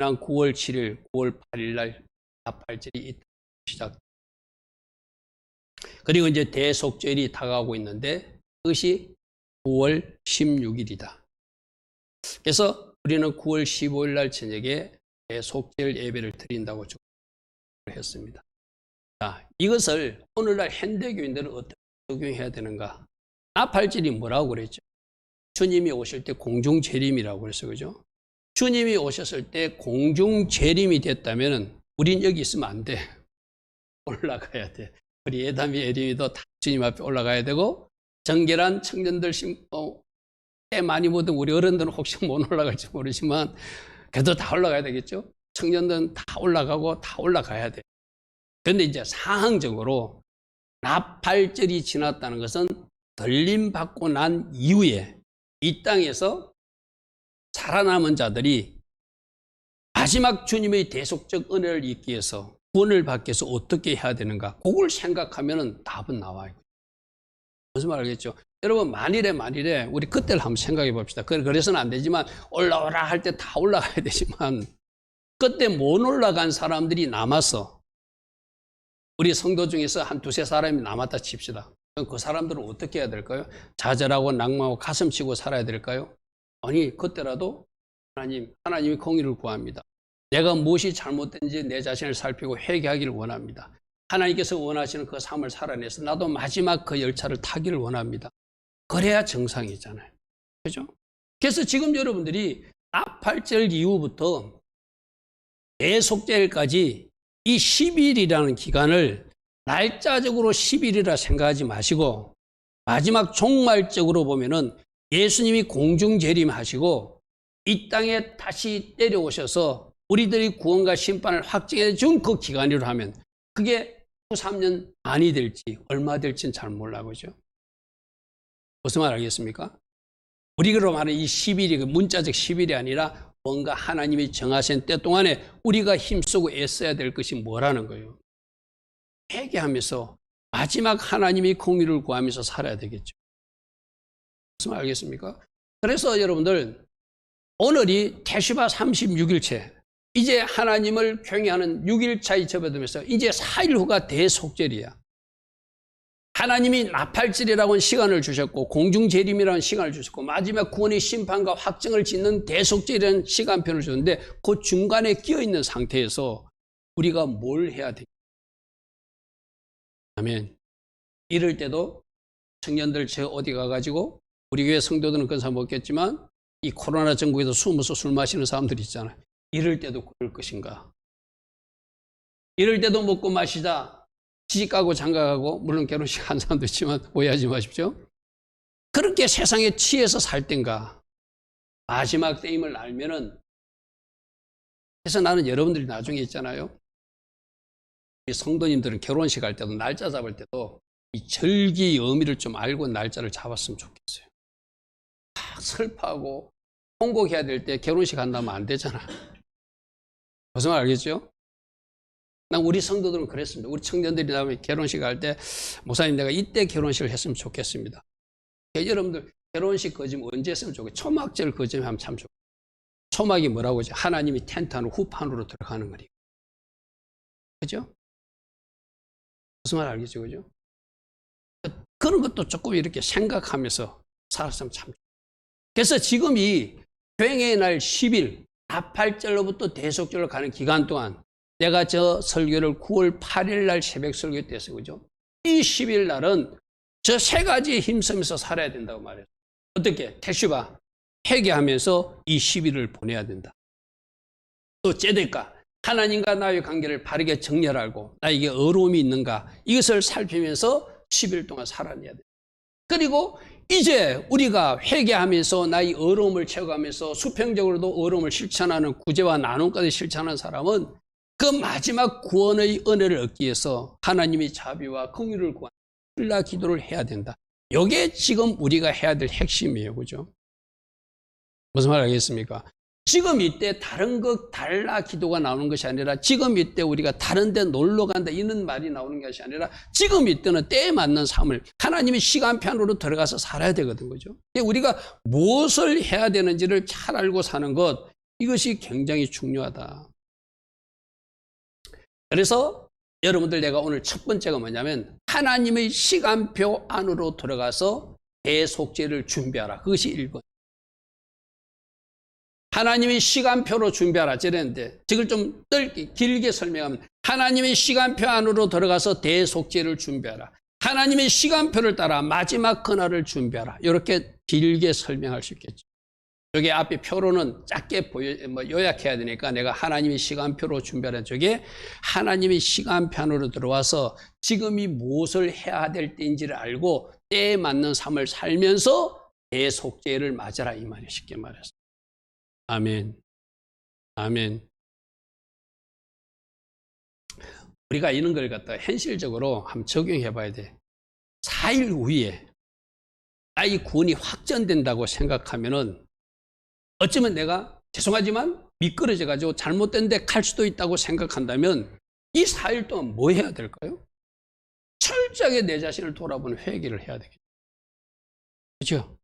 지난 9월 7일, 9월 8일 날 나팔절이 시작. 그리고 이제 대속절이 다가오고 있는데 그것이 9월 16일이다. 그래서 우리는 9월 15일 날 저녁에 대속절 예배를 드린다고 했습니다. 자, 이것을 오늘날 현대교인들은 어떻게 적용해야 되는가? 나팔절이 뭐라고 그랬죠? 주님이 오실 때 공중재림이라고 그랬어요. 그죠? 주님이 오셨을 때 공중재림이 됐다면 우린 여기 있으면 안 돼. 올라가야 돼. 우리 예담이 에림이도 다 주님 앞에 올라가야 되고, 정결한 청년들 꽤 많이 묻은 우리 어른들은 혹시 못 올라갈지 모르지만 그래도 다 올라가야 되겠죠? 청년들은 다 올라가고 다 올라가야 돼. 그런데 이제 상황적으로 나팔절이 지났다는 것은 들림 받고 난 이후에 이 땅에서 살아남은 자들이 마지막 주님의 대속적 은혜를 잊기 위해서 구원을 받기 위해서 어떻게 해야 되는가? 그걸 생각하면 답은 나와요. 무슨 말 알겠죠? 여러분 만일에 우리 그때를 한번 생각해 봅시다. 그래서는 안 되지만 올라오라 할 때 다 올라가야 되지만 그때 못 올라간 사람들이 남았어. 우리 성도 중에서 한 두세 사람이 남았다 칩시다. 그 사람들은 어떻게 해야 될까요? 좌절하고 낭망하고 가슴 치고 살아야 될까요? 아니 그때라도 하나님이 공의를 구합니다. 내가 무엇이 잘못된지 내 자신을 살피고 회개하기를 원합니다. 하나님께서 원하시는 그 삶을 살아내서 나도 마지막 그 열차를 타기를 원합니다. 그래야 정상이잖아요. 그죠? 그래서 지금 여러분들이 나팔절 이후부터 대속절까지 이 10일이라는 기간을 날짜적으로 10일이라 생각하지 마시고 마지막 종말적으로 보면은 예수님이 공중재림하시고 이 땅에 다시 내려오셔서 우리들의 구원과 심판을 확정해 준 그 기간으로 하면 그게 3년 반이 될지 얼마 될지는 잘 몰라 보죠. 무슨 말 알겠습니까? 우리로 말하는 이 10일이 문자적 10일이 아니라 뭔가 하나님이 정하신 때 동안에 우리가 힘쓰고 애써야 될 것이 뭐라는 거예요. 회개하면서 마지막 하나님의 공의를 구하면서 살아야 되겠죠. 무슨 말 알겠습니까? 그래서 여러분들 오늘이 태시바 36일째 이제 하나님을 경외하는 6일차에 접어들면서 이제 4일 후가 대속절이야. 하나님이 나팔절이라고 하는 시간을 주셨고 공중재림이라는 시간을 주셨고 마지막 구원의 심판과 확정을 짓는 대속절이라는 시간표를 줬는데 그 중간에 끼어있는 상태에서 우리가 뭘 해야 되겠냐 하면 이럴 때도 청년들 저 어디 가가지고 우리 교회 성도들은 그런 사람 없겠지만 이 코로나 전국에서 숨어서 술 마시는 사람들이 있잖아요. 이럴 때도 그럴 것인가? 이럴 때도 먹고 마시다 시집가고 장가가고 물론 결혼식 한 사람도 있지만 오해하지 마십시오. 그렇게 세상에 취해서 살 땐가? 마지막 때임을 알면은 그래서 나는 여러분들이 나중에 있잖아요. 이 성도님들은 결혼식 할 때도 날짜 잡을 때도 이 절기의 의미를 좀 알고 날짜를 잡았으면 좋겠어요. 막 슬퍼하고 통곡해야 될 때 결혼식 한다면 안 되잖아. 무슨 말 알겠죠? 난 우리 성도들은 그랬습니다. 우리 청년들이 나오면 결혼식 할 때 목사님 내가 이때 결혼식을 했으면 좋겠습니다. 여러분들 결혼식 거짓 언제 했으면 좋겠어요? 초막절 거짓 하면 참 좋겠어요. 초막이 뭐라고 하죠? 하나님이 텐트 안으로 후판으로 들어가는 거니까. 그죠? 무슨 말 알겠죠? 그죠? 그런 것도 조금 이렇게 생각하면서 살았으면 참 좋겠어요. 그래서 지금 이 교행의 날 10일 나팔절로부터 대속절로 가는 기간 동안 내가 저 설교를 9월 8일 날 새벽 설교 때 했어요. 그죠? 이 10일 날은 저 세 가지에 힘쓰면서 살아야 된다고 말해요. 어떻게? 태시바 회개하면서 이 10일을 보내야 된다. 또 제데카 하나님과 나의 관계를 바르게 정렬하고 나에게 어려움이 있는가 이것을 살피면서 10일 동안 살아내야 돼. 그리고 이제 우리가 회개하면서 나의 어려움을 채워가면서 수평적으로도 어려움을 실천하는 구제와 나눔까지 실천하는 사람은 그 마지막 구원의 은혜를 얻기 위해서 하나님의 자비와 긍휼을 구하는 신라 기도를 해야 된다. 이게 지금 우리가 해야 될 핵심이에요. 그죠? 무슨 말 알겠습니까? 지금 이때 다른 것 달라 기도가 나오는 것이 아니라 지금 이때 우리가 다른 데 놀러 간다 이런 말이 나오는 것이 아니라 지금 이때는 때에 맞는 삶을 하나님의 시간편으로 들어가서 살아야 되거든. 그죠? 우리가 무엇을 해야 되는지를 잘 알고 사는 것 이것이 굉장히 중요하다. 그래서 여러분들 내가 오늘 첫 번째가 뭐냐면 하나님의 시간표 안으로 들어가서 대속죄를 준비하라. 그것이 1번. 하나님의 시간표로 준비하라. 저랬는데 저걸 좀 길게 설명하면 하나님의 시간표 안으로 들어가서 대속죄를 준비하라. 하나님의 시간표를 따라 마지막 그날을 준비하라. 이렇게 길게 설명할 수 있겠죠. 여기 앞에 표로는 짧게 요약해야 되니까 내가 하나님의 시간표로 준비하는 쪽에 하나님의 시간표 안으로 들어와서 지금이 무엇을 해야 될 때인지를 알고 때에 맞는 삶을 살면서 대속죄를 맞아라. 이 말이 쉽게 말해서. 아멘. 아멘. 우리가 이런 걸 갖다 현실적으로 한번 적용해 봐야 돼. 4일 후에 이 구원이 확정된다고 생각하면은 어쩌면 내가 죄송하지만 미끄러져 가지고 잘못된 데 갈 수도 있다고 생각한다면 이 4일 동안 뭐 해야 될까요? 철저하게 내 자신을 돌아보는 회개를 해야 되겠죠. 그렇죠?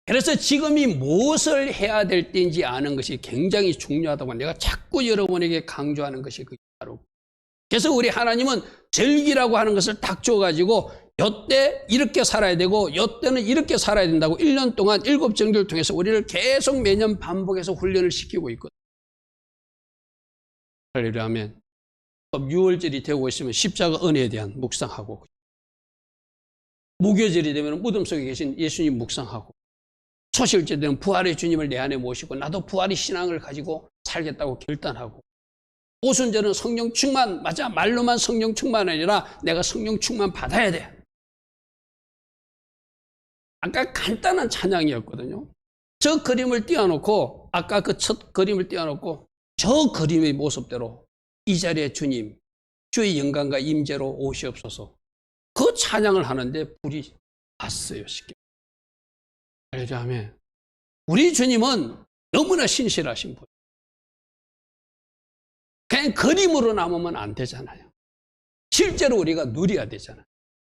그래서 지금이 무엇을 해야 될 때인지 아는 것이 굉장히 중요하다고 내가 자꾸 여러분에게 강조하는 것이 그게 바로. 그래서 우리 하나님은 절기라고 하는 것을 딱 줘가지고 요때 이렇게 살아야 되고 요때는 이렇게 살아야 된다고 1년 동안 7정기를 통해서 우리를 계속 매년 반복해서 훈련을 시키고 있거든요. 할렐루야. 6월절이 되고 있으면 십자가 은혜에 대한 묵상하고, 무교절이 되면 무덤 속에 계신 예수님 묵상하고, 초실제 되면 부활의 주님을 내 안에 모시고 나도 부활의 신앙을 가지고 살겠다고 결단하고, 오순절은 성령 충만, 맞아, 말로만 성령 충만이 아니라 내가 성령 충만 받아야 돼. 아까 간단한 찬양이었거든요. 저 그림을 띄워놓고, 아까 그 첫 그림을 띄워놓고 저 그림의 모습대로 이 자리에 주님, 주의 영광과 임재로 오시옵소서. 그 찬양을 하는데 불이 왔어요. 쉽게. 알려주면 우리 주님은 너무나 신실하신 분. 그냥 그림으로 남으면 안 되잖아요. 실제로 우리가 누려야 되잖아요.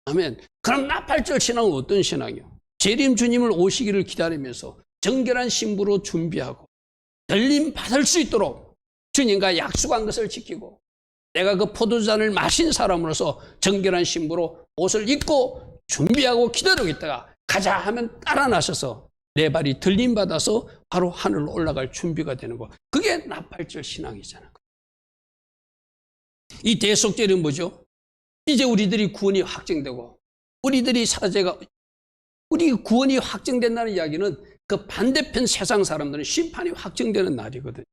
아멘. 그럼 나팔절 신앙은 어떤 신앙이요? 재림 주님을 오시기를 기다리면서 정결한 신부로 준비하고 들림 받을 수 있도록 주님과 약속한 것을 지키고 내가 그 포도잔을 마신 사람으로서 정결한 신부로 옷을 입고 준비하고 기다리고 있다가 가자 하면 따라 나서서 내 발이 들림 받아서 바로 하늘로 올라갈 준비가 되는 거. 그게 나팔절 신앙이잖아요. 이 대속죄는 뭐죠? 이제 우리들이 구원이 확정되고 우리들이 사제가 우리 구원이 확정된다는 이야기는 그 반대편 세상 사람들은 심판이 확정되는 날이거든요.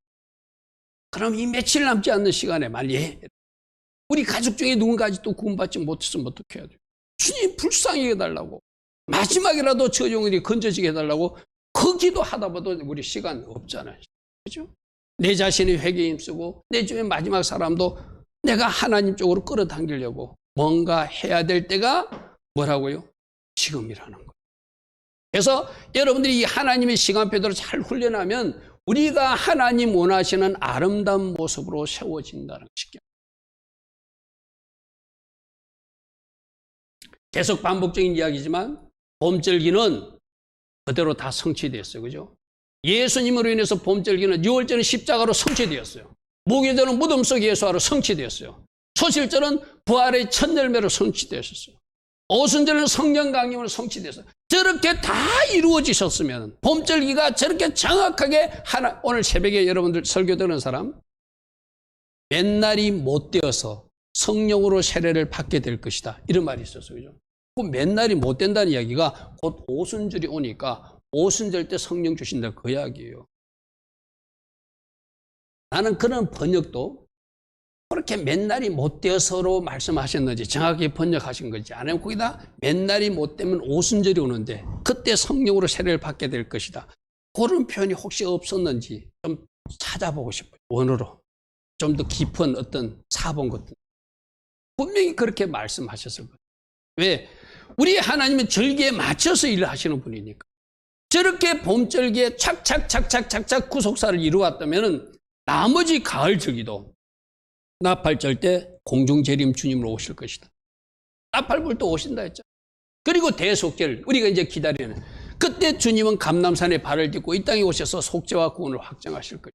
그럼 이 며칠 남지 않는 시간에 만약에 우리 가족 중에 누군가 아직도 구원받지 못했으면 어떻게 해야 돼요? 주님 불쌍히 해달라고, 마지막이라도 저 영혼이 건져지게 해달라고 그 기도하다 봐도 우리 시간 없잖아요. 그렇죠? 내 자신이 회개에 힘쓰고 내 주변 마지막 사람도 내가 하나님 쪽으로 끌어당기려고 뭔가 해야 될 때가 뭐라고요? 지금이라는 거예요. 그래서 여러분들이 이 하나님의 시간표대로 잘 훈련하면 우리가 하나님 원하시는 아름다운 모습으로 세워진다는 것이죠. 계속 반복적인 이야기지만 봄절기는 그대로 다 성취되었어요. 그죠? 예수님으로 인해서 봄절기는 6월절은 십자가로 성취되었어요. 무교절은 무덤 속 예수하로 성취되었어요. 초실절은 부활의 첫 열매로 성취되었어요. 오순절은 성령 강림으로 성취되었어요. 저렇게 다 이루어지셨으면 봄절기가 저렇게 정확하게 오늘 새벽에 여러분들 설교 들은 사람 맨날이 못 되어서 성령으로 세례를 받게 될 것이다. 이런 말이 있었어요. 그죠? 그 맨날이 못 된다는 이야기가 곧 오순절이 오니까 오순절 때 성령 주신다 그 이야기예요. 나는 그런 번역도 그렇게 맨날이 못 되어서로 말씀하셨는지 정확히 번역하신 건지 아니면 거기다 맨날이 못 되면 오순절이 오는데 그때 성령으로 세례를 받게 될 것이다. 그런 표현이 혹시 없었는지 좀 찾아보고 싶어요. 원어로. 좀 더 깊은 어떤 사본 것들. 분명히 그렇게 말씀하셨을 거예요. 왜? 우리 하나님은 절기에 맞춰서 일을 하시는 분이니까. 저렇게 봄절기에 착착착착착착 구속사를 이루었다면 나머지 가을절기도 나팔절 때 공중재림 주님으로 오실 것이다. 나팔 불 때 오신다 했죠. 그리고 대속절 우리가 이제 기다리는 그때 주님은 감람산에 발을 딛고 이 땅에 오셔서 속죄와 구원을 확정하실 거예요.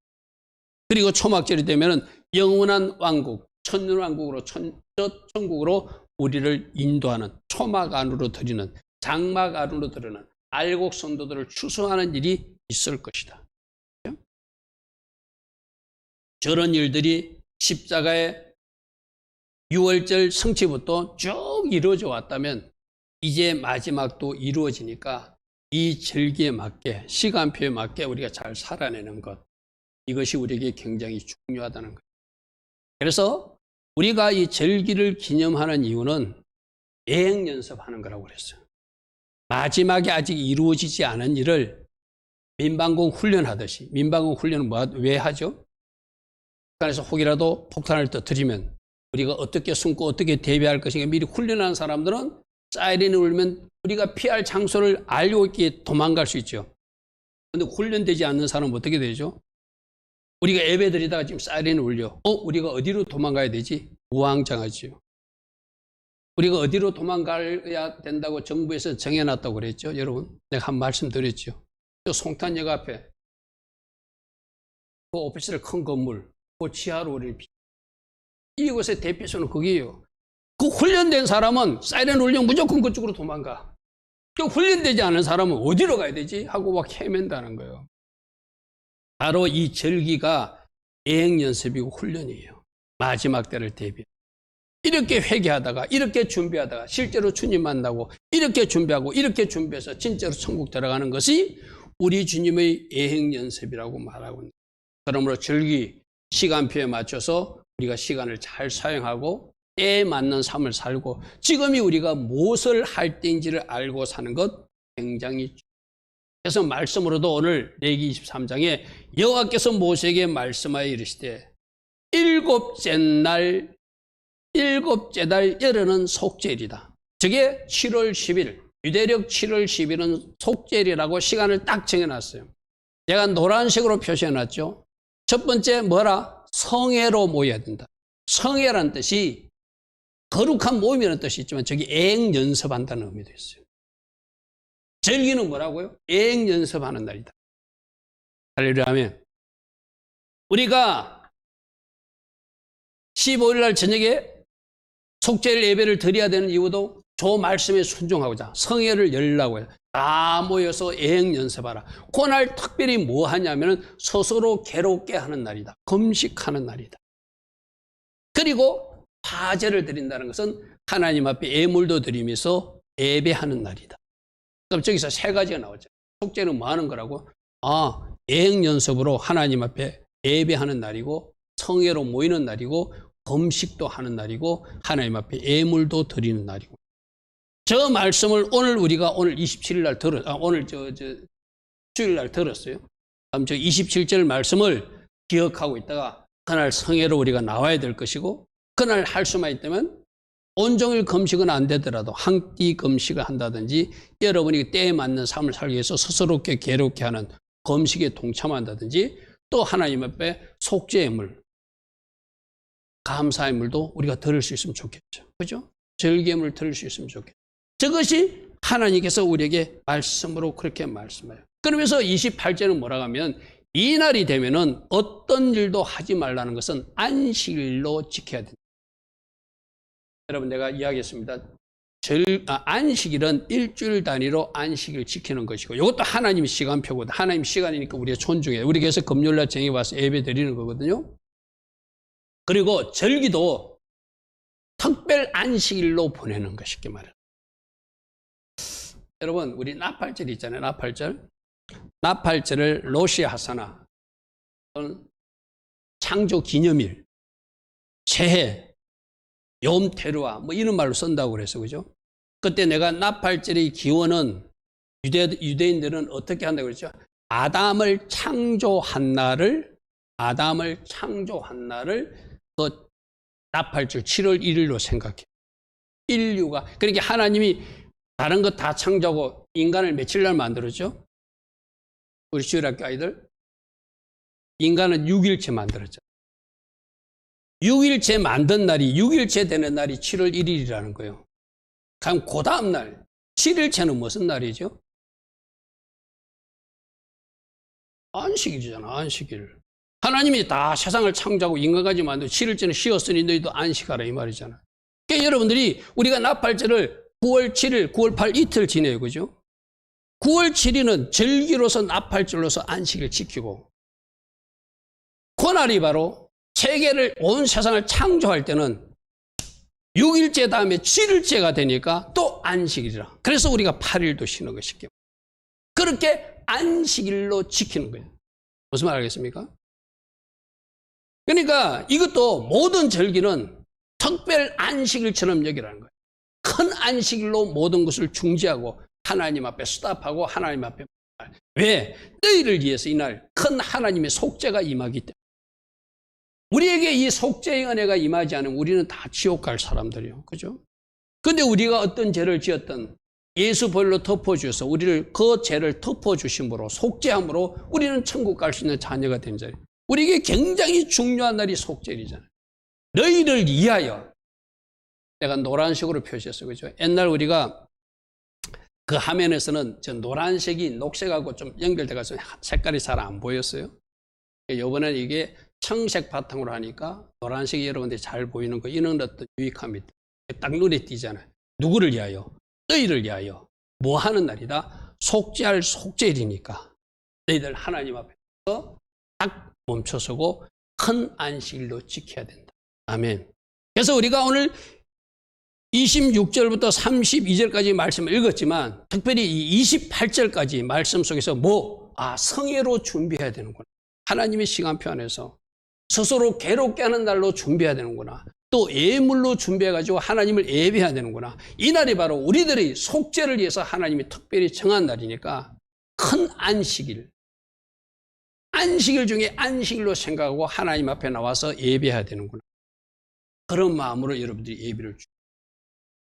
그리고 초막절이 되면은 영원한 왕국, 천년왕국으로 천국으로 우리를 인도하는, 초막 안으로 들이는, 장막 안으로 들이는 알곡 성도들을 추수하는 일이 있을 것이다. 저런 일들이 십자가의 6월절 성취부터 쭉 이루어져 왔다면 이제 마지막도 이루어지니까 이 절기에 맞게, 시간표에 맞게 우리가 잘 살아내는 것, 이것이 우리에게 굉장히 중요하다는 거예요. 그래서 우리가 이 절기를 기념하는 이유는 예행 연습하는 거라고 그랬어요. 마지막에 아직 이루어지지 않은 일을 민방공 훈련하듯이, 민방공 훈련은 왜 하죠? 북한에서 혹이라도 폭탄을 터뜨리면 우리가 어떻게 숨고 어떻게 대비할 것인가 미리 훈련한 사람들은 사이렌이 울면 우리가 피할 장소를 알고 있기에 도망갈 수 있죠. 그런데 훈련되지 않는 사람은 어떻게 되죠? 우리가 예배 드리다가 지금 사이렌이 울려. 우리가 어디로 도망가야 되지? 우왕좌왕하지요. 우리가 어디로 도망가야 된다고 정부에서 정해놨다고 그랬죠. 여러분, 내가 한 말씀 드렸죠. 저 송탄역 앞에 그 오피스텔 큰 건물, 그 지하로 우리는 이곳의 대피소는 거기에요. 그 훈련된 사람은 사이렌 울리면 무조건 그쪽으로 도망가. 그 훈련되지 않은 사람은 어디로 가야 되지? 하고 막 헤맨다는 거예요. 바로 이 절기가 예행 연습이고 훈련이에요. 마지막 때를 대비. 이렇게 회개하다가, 이렇게 준비하다가, 실제로 주님 만나고, 이렇게 준비하고, 이렇게 준비해서 진짜로 천국 들어가는 것이 우리 주님의 예행 연습이라고 말하고 있습니다. 그러므로 절기, 시간표에 맞춰서 우리가 시간을 잘 사용하고 때에 맞는 삶을 살고 지금이 우리가 무엇을 할 때인지를 알고 사는 것 굉장히 중요해요. 그래서 말씀으로도 오늘 레위기 23장에 여호와께서 모세에게 말씀하여 이르시되 일곱째 달 열흘은 속죄일이다. 저게 7월 10일, 유대력 7월 10일은 속죄일이라고 시간을 딱 정해놨어요. 제가 노란색으로 표시해놨죠. 첫 번째 뭐라? 성회로 모여야 된다. 성회라는 뜻이 거룩한 모임이라는 뜻이 있지만 저기 예행 연습한다는 의미도 있어요. 절기는 뭐라고요? 예행 연습하는 날이다. 할렐루야 하면 우리가 15일 날 저녁에 속죄일 예배를 드려야 되는 이유도 저 말씀에 순종하고자 성회를 열려고 해요. 다 모여서 예행 연습하라. 그날 특별히 뭐 하냐면 스스로 괴롭게 하는 날이다. 금식하는 날이다. 그리고 화제를 드린다는 것은 하나님 앞에 예물도 드리면서 예배하는 날이다. 그럼 저기서 세 가지가 나오죠. 속죄는 뭐 하는 거라고? 예행 연습으로 하나님 앞에 예배하는 날이고 성회로 모이는 날이고 금식도 하는 날이고 하나님 앞에 예물도 드리는 날이고. 저 말씀을 우리가 오늘 27일 날 오늘 주일 날 들었어요. 그럼 저 27절 말씀을 기억하고 있다가 그날 성회로 우리가 나와야 될 것이고 그날 할 수만 있다면 온종일 금식은 안 되더라도 한 끼 금식을 한다든지 여러분이 때에 맞는 삶을 살기 위해서 스스롭게 괴롭게 하는 금식에 동참한다든지 또 하나님 앞에 속죄의물, 감사의물도 우리가 들을 수 있으면 좋겠죠. 그죠? 절개물을 들을 수 있으면 좋겠죠. 저것이 하나님께서 우리에게 말씀으로 그렇게 말씀해요. 그러면서 28절은 뭐라고 하면 이 날이 되면은 어떤 일도 하지 말라는 것은 안식일로 지켜야 된다. 여러분 내가 이야기했습니다. 안식일은 일주일 단위로 안식일 지키는 것이고 이것도 하나님의 시간표거든. 하나님 시간이니까 우리가 존중해요. 우리 교회에서 금요일날 정해 와서 예배 드리는 거거든요. 그리고 절기도 특별 안식일로 보내는 것이기 말이에요. 여러분 우리 나팔절 있잖아요. 나팔절을 로시 하사나 창조 기념일, 새해, 욤 테루아 뭐 이런 말로 쓴다고 그래서 그죠? 그때 내가 나팔절의 기원은 유대인들은 어떻게 한다고 그랬죠? 아담을 창조한 날을 그 나팔절 7월 1일로 생각해. 인류가 그러니까 하나님이 다른 것 다 창조하고 인간을 며칠 날 만들었죠? 우리 주일학교 아이들 인간은 6일째 만들었죠. 6일째 만든 날이 6일째 되는 날이 7월 1일이라는 거예요. 그럼 그 다음 날 7일째는 무슨 날이죠? 안식일이잖아, 안식일. 하나님이 다 세상을 창조하고 인간까지 만들고 7일째는 쉬었으니 너희도 안식하라 이 말이잖아. 그러니까 여러분들이 우리가 나팔절을 9월 7일, 9월 8일 이틀 지내요. 그죠? 9월 7일은 절기로서 나팔절로서 안식을 지키고 그날이 바로 세계를 온 세상을 창조할 때는 6일째 다음에 7일째가 되니까 또 안식일이라. 그래서 우리가 8일도 쉬는 것이죠. 그렇게 안식일로 지키는 거예요. 무슨 말 알겠습니까? 그러니까 이것도 모든 절기는 특별 안식일처럼 여기라는 거예요. 큰 안식일로 모든 것을 중지하고 하나님 앞에 수답하고 하나님 앞에 왜? 너희를 위해서 이날 큰 하나님의 속죄가 임하기 때문에. 우리에게 이 속죄의 은혜가 임하지 않으면 우리는 다 지옥 갈 사람들이요. 그죠? 근데 우리가 어떤 죄를 지었던 예수 보혈로 덮어주셔서 우리를 그 죄를 덮어주심으로 속죄함으로 우리는 천국 갈 수 있는 자녀가 된 자리예요. 우리에게 굉장히 중요한 날이 속죄일이잖아요. 너희를 위하여. 내가 노란색으로 표시했어요. 그죠? 옛날 우리가 그 화면에서는 저 노란색이 녹색하고 좀 연결돼가지고 색깔이 잘 안 보였어요. 이번에는 이게 청색 바탕으로 하니까 노란색이 여러분들이 잘 보이는 거, 이런 어떤 유익함이 딱 눈에 띄잖아요. 누구를 위하여? 너희를 위하여. 뭐 하는 날이다? 속죄할 속죄일이니까 너희들 하나님 앞에서 딱 멈춰서고 큰 안식일로 지켜야 된다. 아멘. 그래서 우리가 오늘 26절부터 32절까지 말씀을 읽었지만 특별히 이 28절까지 말씀 속에서 성회로 준비해야 되는구나. 하나님의 시간표 안에서 스스로 괴롭게 하는 날로 준비해야 되는구나. 또 예물로 준비해가지고 하나님을 예배해야 되는구나. 이 날이 바로 우리들의 속죄를 위해서 하나님이 특별히 정한 날이니까 큰 안식일. 안식일 중에 안식일로 생각하고 하나님 앞에 나와서 예배해야 되는구나. 그런 마음으로 여러분들이 예배를 주고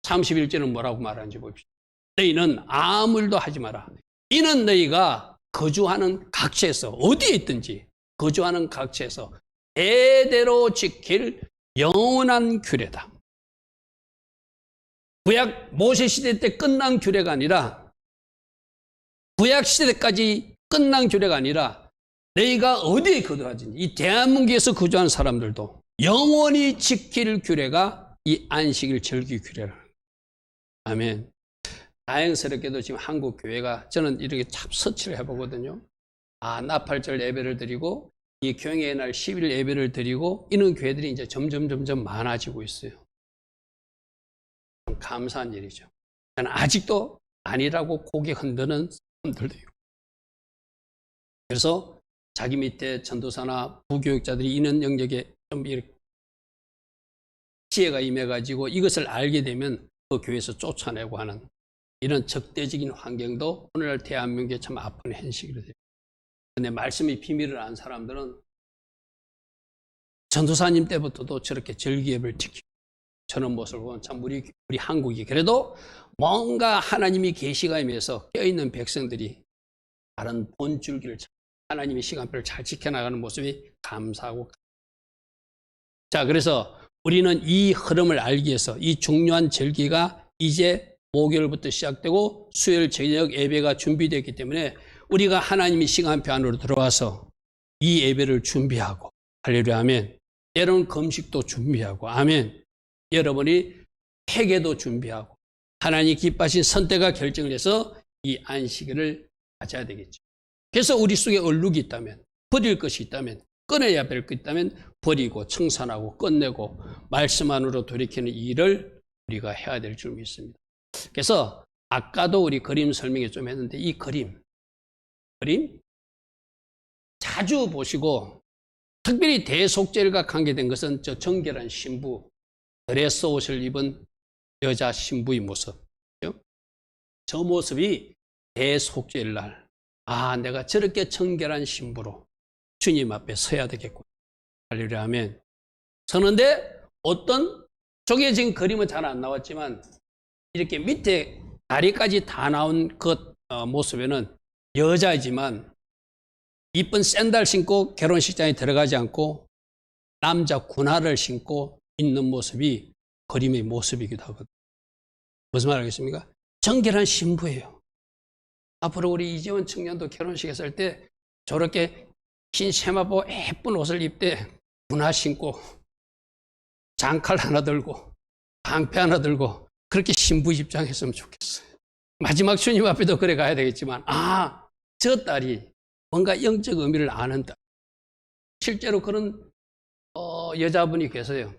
31절은 뭐라고 말하는지 봅시다. 너희는 아무 일도 하지 마라. 이는 너희가 거주하는 각처에서 어디에 있든지 거주하는 각처에서 대대로 지킬 영원한 규례다. 구약 모세 시대 때 끝난 규례가 아니라 구약 시대까지 끝난 규례가 아니라 너희가 어디에 거주하든지 이 대한민국에서 거주하는 사람들도 영원히 지킬 규례가 이 안식일 절기 규례라. 아멘. 다행스럽게도 지금 한국 교회가 저는 이렇게 참 서치를 해보거든요. 나팔절 예배를 드리고 이 경외의 날 10일 예배를 드리고 이런 교회들이 이제 점점 많아지고 있어요. 참 감사한 일이죠. 저는 아직도 아니라고 고개 흔드는 사람들도 있고. 그래서 자기 밑에 전도사나 부교육자들이 이런 영역에 좀 이렇게 지혜가 임해가지고 이것을 알게 되면 그 교회에서 쫓아내고 하는 이런 적대적인 환경도 오늘날 대한민국에 참 아픈 현실이 돼요. 근데 말씀의 비밀을 안 사람들은 전도사님 때부터도 저렇게 절기예배를 지키고 저런 모습을 보면 참 우리 한국이 그래도 뭔가 하나님이 계시가 임해서 껴있는 백성들이 다른 본줄기를 하나님의 시간표를 잘 지켜나가는 모습이 감사하고. 자, 그래서 우리는 이 흐름을 알기 위해서 이 중요한 절기가 이제 목요일부터 시작되고 수요일 저녁 예배가 준비되었기 때문에 우리가 하나님의 시간표 안으로 들어와서 이 예배를 준비하고 할렐루야 아멘. 여러분 금식도 준비하고 아멘. 여러분이 회개도 준비하고 하나님이 기뻐하신 선택과 결정을 해서 이 안식일을 가져야 되겠죠. 그래서 우리 속에 얼룩이 있다면 버릴 것이 있다면 꺼내야 될 것이 있다면 버리고 청산하고 끝내고 말씀 안으로 돌이키는 일을 우리가 해야 될 줄 믿습니다. 그래서 아까도 우리 그림 설명을 좀 했는데 이 그림 자주 보시고 특별히 대속죄일과 관계된 것은 저 정결한 신부 드레스 옷을 입은 여자 신부의 모습. 저 모습이 대속죄일 날 내가 저렇게 정결한 신부로 주님 앞에 서야 되겠구나. 할렐루야 아멘. 서는데 어떤 저게 지금 그림은 잘 안 나왔지만 이렇게 밑에 다리까지 다 나온 그 모습에는 여자이지만 이쁜 샌들 신고 결혼식장에 들어가지 않고 남자 군화를 신고 있는 모습이 그림의 모습이기도 하거든요. 무슨 말 알겠습니까? 정결한 신부예요. 앞으로 우리 이재원 청년도 결혼식 했을 때 저렇게 흰 세마포 예쁜 옷을 입되 문화 신고 장칼 하나 들고 방패 하나 들고 그렇게 신부 입장했으면 좋겠어요. 마지막 주님 앞에도 그래 가야 되겠지만 저 딸이 뭔가 영적 의미를 아는 딸. 실제로 그런 여자분이 계세요.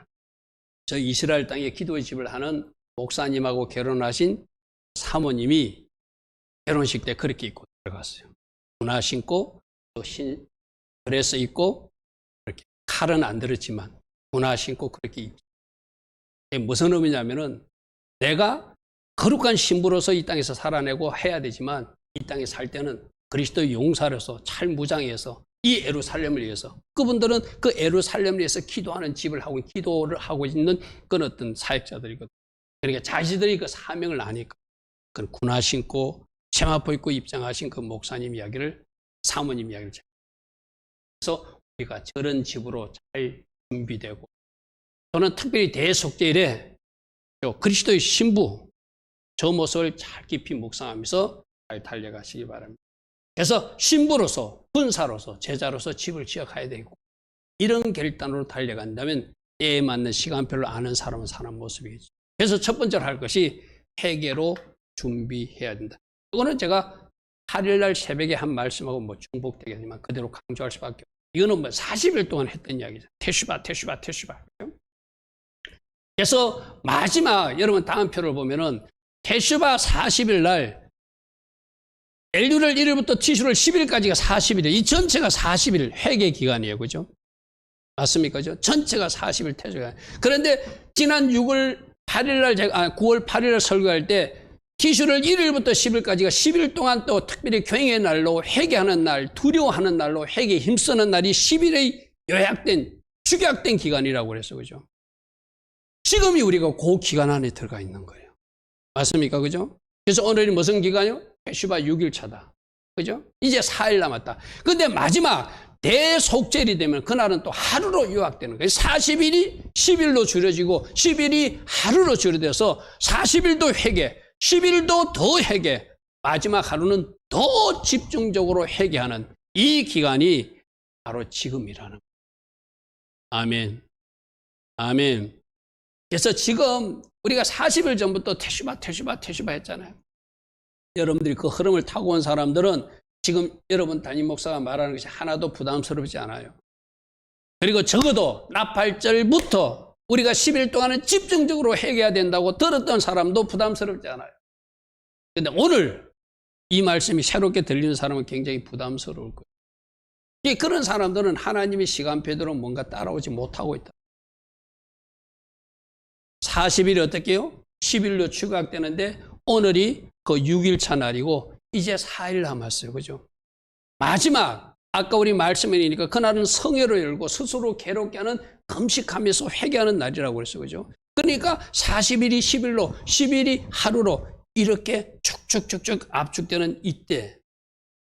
저 이스라엘 땅에 기도의 집을 하는 목사님하고 결혼하신 사모님이 결혼식 때 그렇게 입고 들어갔어요. 문화 신고 또 흰 드레스 입고 그렇게 칼은 안 들었지만 문화 신고 그렇게 입죠. 이게 무슨 의미냐면은 내가 거룩한 신부로서 이 땅에서 살아내고 해야 되지만 이 땅에 살 때는 그리스도의 용사로서 잘 무장해서 이 예루살렘을 위해서 그분들은 그 예루살렘을 위해서 기도하는 집을 하고 기도를 하고 있는 그런 어떤 사역자들이거든요. 그러니까 자신들이 그 사명을 아니까 그 군화 신고 세마포 입고 입장하신 그 목사님 이야기를 사모님 이야기를 그래서 우리가 저런 집으로 잘 준비되고 저는 특별히 대속죄일에 그리스도의 신부 저 모습을 잘 깊이 묵상하면서 잘 달려가시기 바랍니다. 그래서 신부로서 군사로서 제자로서 집을 지어가야 되고 이런 결단으로 달려간다면 때에 맞는 시간표를 아는 사람은 사는 모습이겠죠. 그래서 첫 번째로 할 것이 회개로 준비해야 된다. 이거는 제가 8일날 새벽에 한 말씀하고 중복되겠지만 그대로 강조할 수밖에 없어요. 이거는 40일 동안 했던 이야기죠. 테슈바. 그래서 마지막 여러분 다음 표를 보면은 테슈바 40일 날 엘루를 1일부터 티슈를 10일까지가 40일이에요. 이 전체가 40일 회개 기간이에요. 그죠? 맞습니까? 그죠? 전체가 40일 태주가. 그런데 지난 9월 8일 날 설교할 때 티슈를 1일부터 10일까지가 10일 동안 또 특별히 교행의 날로 회개하는 날, 두려워하는 날로 회개에 힘쓰는 날이 10일의 요약된, 축약된 기간이라고 그랬어. 그죠? 지금이 우리가 그 기간 안에 들어가 있는 거예요. 맞습니까? 그죠? 그래서 오늘이 무슨 기간이요? 테슈바 6일 차다. 그죠? 이제 4일 남았다. 근데 마지막 대속죄일이 되면 그날은 또 하루로 요약되는 거예요. 40일이 10일로 줄여지고 10일이 하루로 줄여져서 40일도 회개, 10일도 더 회개, 마지막 하루는 더 집중적으로 회개하는 이 기간이 바로 지금이라는 거예요. 아멘. 아멘. 그래서 지금 우리가 40일 전부터 테슈바 했잖아요. 여러분들이 그 흐름을 타고 온 사람들은 지금 여러분 담임 목사가 말하는 것이 하나도 부담스럽지 않아요. 그리고 적어도 나팔절부터 우리가 10일 동안은 집중적으로 회개해야 된다고 들었던 사람도 부담스럽지 않아요. 그런데 오늘 이 말씀이 새롭게 들리는 사람은 굉장히 부담스러울 거예요. 그런 사람들은 하나님의 시간표대로 뭔가 따라오지 못하고 있다. 40일이 어떻게요? 10일로 추각되는데 오늘이 그 6일차 날이고 이제 4일 남았어요. 그죠? 마지막 아까 우리 말씀이니까 그날은 성회로 열고 스스로 괴롭게 하는 금식하면서 회개하는 날이라고 그랬어요. 그죠? 그러니까 40일이 10일로 10일이 하루로 이렇게 쭉쭉쭉쭉 압축되는 이때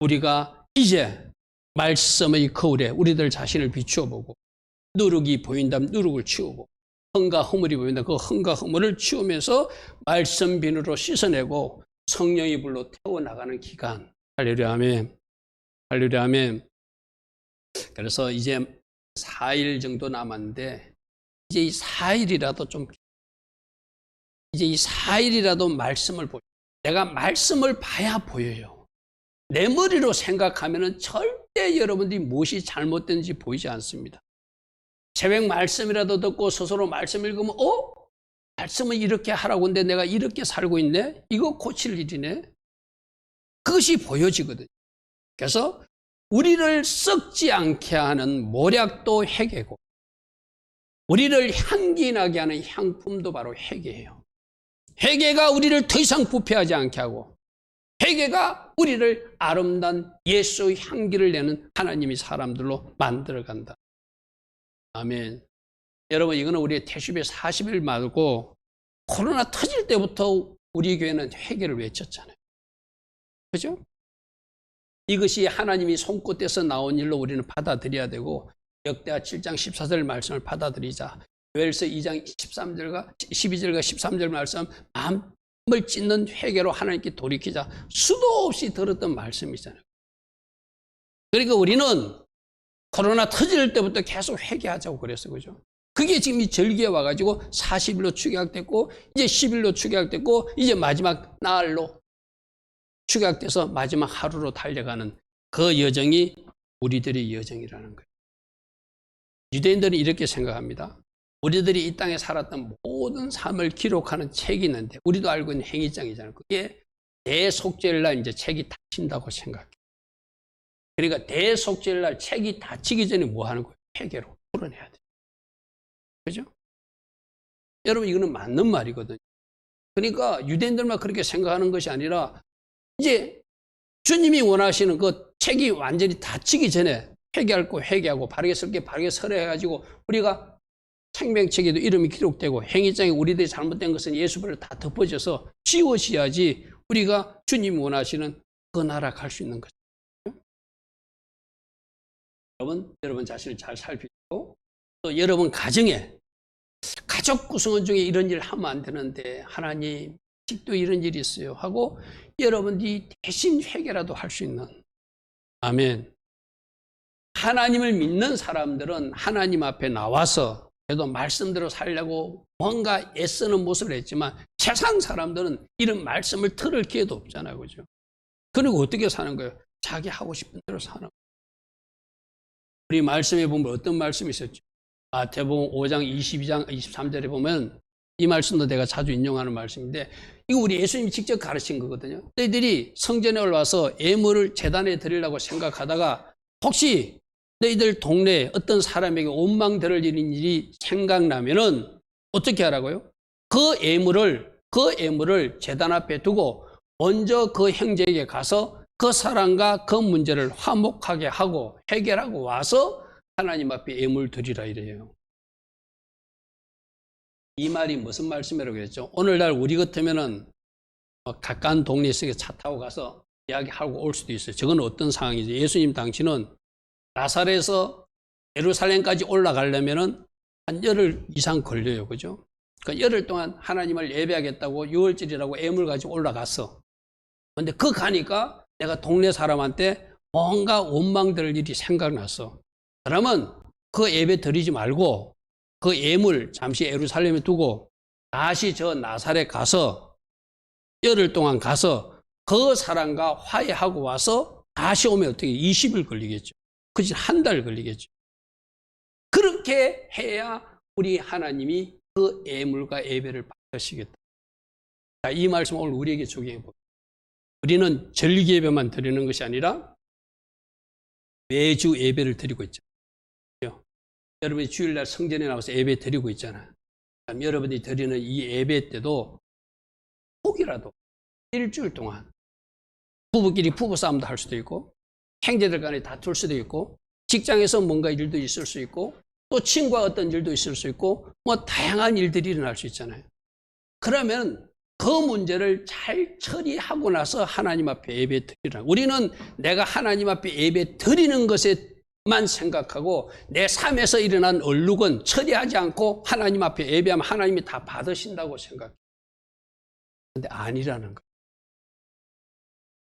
우리가 이제 말씀의 거울에 우리들 자신을 비추어 보고 누룩이 보인다면 누룩을 치우고 흠과 허물이 보인다. 그 흠과 허물을 치우면서 말씀 비누로 씻어내고 성령의 불로 태워나가는 기간. 할렐루야 아멘. 할렐루야 아멘. 그래서 이제 4일 정도 남았는데 이제 이 4일이라도 좀 이제 이 4일이라도 말씀을 보여. 내가 말씀을 봐야 보여요. 내 머리로 생각하면은 절대 여러분들이 무엇이 잘못된지 보이지 않습니다. 새벽 말씀이라도 듣고 스스로 말씀 읽으면 말씀은 이렇게 하라고 했는데 내가 이렇게 살고 있네? 이거 고칠 일이네? 그것이 보여지거든요. 그래서 우리를 썩지 않게 하는 모략도 회개고 우리를 향기나게 하는 향품도 바로 회개예요. 회개가 우리를 더 이상 부패하지 않게 하고 회개가 우리를 아름다운 예수의 향기를 내는 하나님의 사람들로 만들어간다. 아멘. 여러분 이거는 우리의 태슈베 40일 말고 코로나 터질 때부터 우리 교회는 회개를 외쳤잖아요. 그죠? 이것이 하나님이 손끝에서 나온 일로 우리는 받아들여야 되고 역대하 7장 14절 말씀을 받아들이자. 요엘서 2장 13절과 12절과 13절 말씀 마음을 찢는 회개로 하나님께 돌이키자. 수도 없이 들었던 말씀이잖아요. 그러니까 우리는 코로나 터질 때부터 계속 회개하자고 그랬어요. 그죠? 그게 지금 이 절기에 와가지고 40일로 축약됐고, 이제 10일로 축약됐고, 이제 마지막 날로 축약돼서 마지막 하루로 달려가는 그 여정이 우리들의 여정이라는 거예요. 유대인들은 이렇게 생각합니다. 우리들이 이 땅에 살았던 모든 삶을 기록하는 책이 있는데, 우리도 알고 있는 행위장이잖아요. 그게 대속죄일날 이제 책이 닫힌다고 생각해요. 그러니까 대속죄일날 책이 닫히기 전에 뭐 하는 거예요? 회개로 풀어내야 돼요. 그죠? 여러분, 이거는 맞는 말이거든요. 그러니까 유대인들만 그렇게 생각하는 것이 아니라 이제 주님이 원하시는 그 책이 완전히 닫히기 전에 회개할 거 회개하고 바르게 쓸 게 바르게 서려 해가지고 우리가 생명책에도 이름이 기록되고 행위장에 우리들이 잘못된 것은 예수별로 다 덮어져서 지워져야지 우리가 주님이 원하시는 그 나라 갈 수 있는 거죠. 여러분 자신을 잘 살피고 또 여러분 가정에 가족 구성원 중에 이런 일 하면 안 되는데 하나님 아직도 이런 일이 있어요 하고 여러분들이 대신 회개라도 할 수 있는 아멘. 하나님을 믿는 사람들은 하나님 앞에 나와서 그래도 말씀대로 살려고 뭔가 애쓰는 모습을 했지만 세상 사람들은 이런 말씀을 들을 기회도 없잖아요. 그죠? 그리고 어떻게 사는 거예요? 자기 하고 싶은 대로 사는 거예요. 우리 말씀에 보면 어떤 말씀이 있었죠? 마태복음 5장 22장 23절에 보면 이 말씀도 내가 자주 인용하는 말씀인데 이거 우리 예수님이 직접 가르친 거거든요. 너희들이 성전에 올라와서 예물을 제단에 드리려고 생각하다가 혹시 너희들 동네에 어떤 사람에게 원망 들을 일이 생각나면은 어떻게 하라고요? 그 예물을 제단 앞에 두고 먼저 그 형제에게 가서 그 사람과 그 문제를 화목하게 하고 해결하고 와서 하나님 앞에 예물 드리라 이래요. 이 말이 무슨 말씀이라고 했죠? 오늘날 우리 같으면은 가까운 동네에 차 타고 가서 이야기하고 올 수도 있어요. 저건 어떤 상황이죠? 예수님 당시는 나사렛에서 예루살렘까지 올라가려면은 한 열흘 이상 걸려요. 그죠? 그러니까 열흘 동안 하나님을 예배하겠다고 6월절이라고 예물 가지고 올라갔어. 근데 그 가니까 내가 동네 사람한테 뭔가 원망될 일이 생각났어. 그러면 그 예배 드리지 말고 그 예물 잠시 예루살렘에 두고 다시 저 나사렛 가서 열흘 동안 가서 그 사람과 화해하고 와서 다시 오면 어떻게 20일 걸리겠죠. 그치, 한 달 걸리겠죠. 그렇게 해야 우리 하나님이 그 예물과 예배를 받으시겠다. 자, 이 말씀 오늘 우리에게 적용해 봅니다. 우리는 절기 예배만 드리는 것이 아니라 매주 예배를 드리고 있잖아요. 여러분이 주일날 성전에 나와서 예배 드리고 있잖아요. 여러분이 드리는 이 예배 때도 혹이라도 일주일 동안 부부끼리 부부싸움도 할 수도 있고 형제들 간에 다툴 수도 있고 직장에서 뭔가 일도 있을 수 있고 또 친구와 어떤 일도 있을 수 있고 뭐 다양한 일들이 일어날 수 있잖아요. 그러면 그 문제를 잘 처리하고 나서 하나님 앞에 예배 드리라. 우리는 내가 하나님 앞에 예배 드리는 것에만 생각하고 내 삶에서 일어난 얼룩은 처리하지 않고 하나님 앞에 예배하면 하나님이 다 받으신다고 생각해요. 그런데 아니라는 거예요.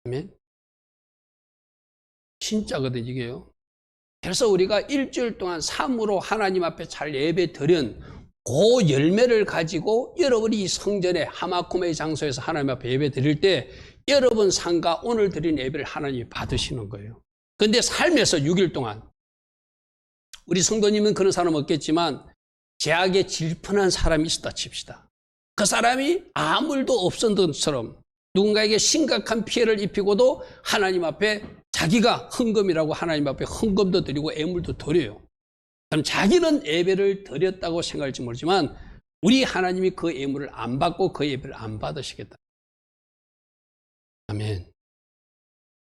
아멘. 진짜거든 이게요. 그래서 우리가 일주일 동안 삶으로 하나님 앞에 잘 예배 드린 그 열매를 가지고 여러분이 이 성전에 하마쿠메의 장소에서 하나님 앞에 예배 드릴 때 여러분 삶과 오늘 드린 예배를 하나님이 받으시는 거예요. 그런데 삶에서 6일 동안 우리 성도님은 그런 사람 없겠지만 제약에 질펀한 사람이 있었다 칩시다. 그 사람이 아무 일도 없었던 것처럼 누군가에게 심각한 피해를 입히고도 하나님 앞에 자기가 헌금이라고 하나님 앞에 헌금도 드리고 예물도 드려요. 그럼 자기는 예배를 드렸다고 생각할지 모르지만 우리 하나님이 그 예물을 안 받고 그 예배를 안 받으시겠다. 아멘.